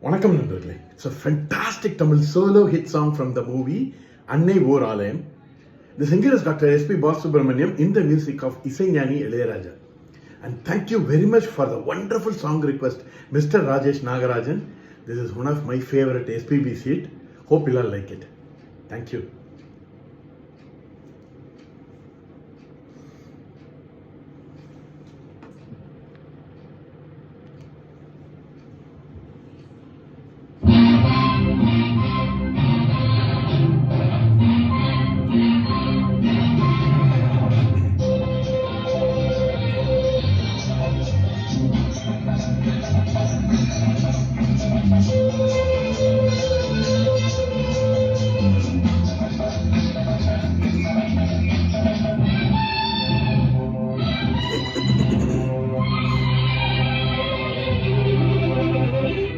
வணக்கம் நண்பர்களே. It's a fantastic Tamil solo hit song from the movie Annai Or Alayam. The singer is Dr. S.P. Balasubramaniam in the music of Isaignani Ilayaraja. And thank you very much for the wonderful song request, Mr. Rajesh Nagarajan. This is one of my favorite SPB hit. Hope you all like it. Thank you.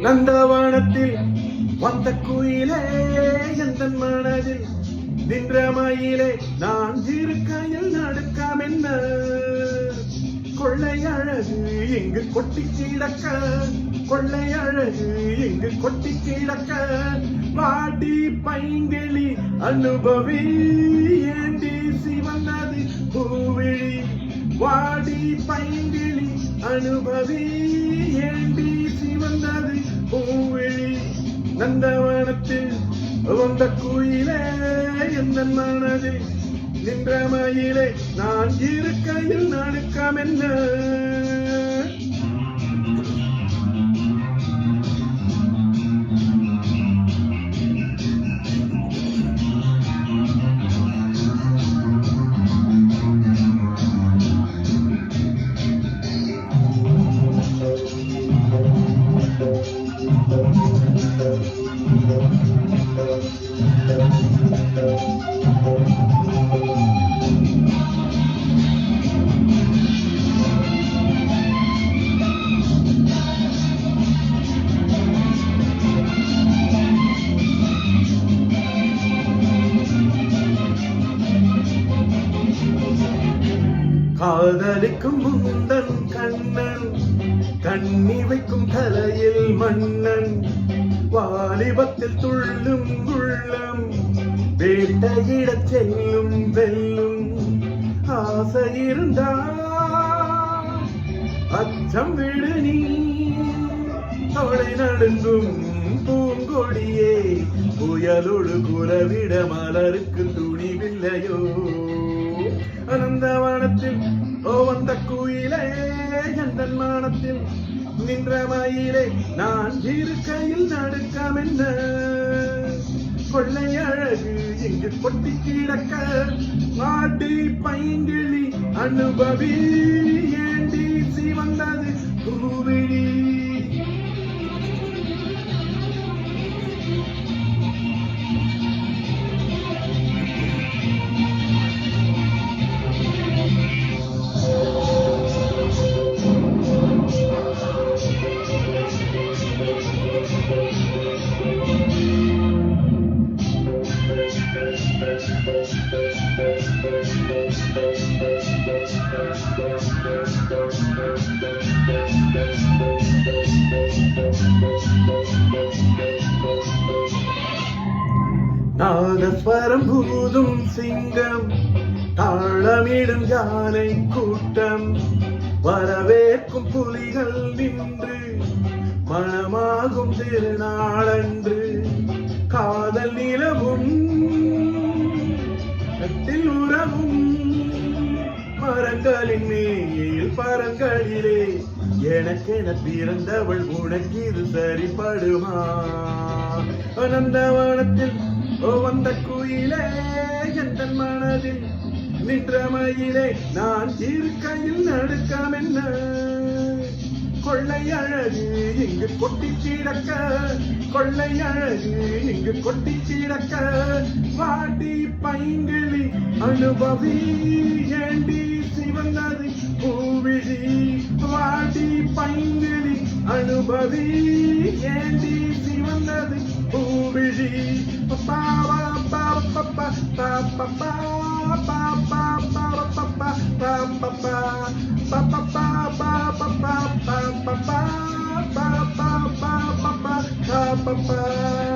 நந்தவனத்தில் வந்த குயிலே எந்தன் மனதில் நின்ற மயிலே நான் இருக்கையில் நடுக்கம் என்ன கொள்ளை அழகு இங்கு கொட்டி கிடக்க கொள்ளை அழகு இங்கு கொட்டி கிடக்க வாடி பைங்கிளி அனுபவி ஏண்டி சிவந்தது பூவிழி வாடி பைங்கிளி அனுபவி ஏண்டி சிவந்தது பூவிழி நந்தவனத்தில் வந்த குயிலே எந்த மனதில் நின்ற மயிலே நான் இருக்கையில் நடுக்கம் என்ன காதலிக்கும் முந்தன் கண்ணன் கண்ணி வைக்கும் தலையில் மன்னன் வாலிபத்தில் துள்ளும் உள்ளம் வேட்டையிடச் செல்லும் வெல்லும் ஆசை இருந்தால் அச்சம் விடு நீ அவளை நடுங்கும் பூங்கொடியே புயலோடு குலவிட மலருக்கு துணிவில்லையோ அனந்தவனத்தில் வந்த குயிலே எந்த மானத்தில் நின்ற மயிலே நான் இருக்கையில் நடுக்கம் என்ன கொள்ளை அழகு இங்கு கொட்டி கிடக்க மாட்டி பைங்கிளி அனுபவி ஏண்டி சிவந்தது பூவிழி நாதஸ்வரம் பூதும் சிங்கம் தாளமிடும் யானை கூட்டம் வரவேற்கும் புலிகள் நின்று மனமாகும் திருநாளன்று காதல் நிலவும் கட்டில் உறவும் மரங்களின் மேல் பரங்களிலே எனக்கென பிறந்தவள் உனக்கு இது சரிப்படுமா அனந்தவனத்தில் வந்த குயிலே எந்த மனதில் நின்ற மயிலே நான் இருக்கையில் நடுக்கம் என்ன கொள்ளை அழகு இங்கு கொட்டி கிடக்க கொள்ளை அழகு இங்கு கொட்டி கிடக்க வாடி பைங்கிளி அனுபவி ஏண்டி சிவந்தது பூவிழி வாடி பைங்கிளி அனுபவி ஏண்டி சிவந்தது பூவிழி பாவா பாப்பா பாப்பா பாப்பா பாப்பா பாப்பா பாப்பா பாப்பா பாப்பா Bye.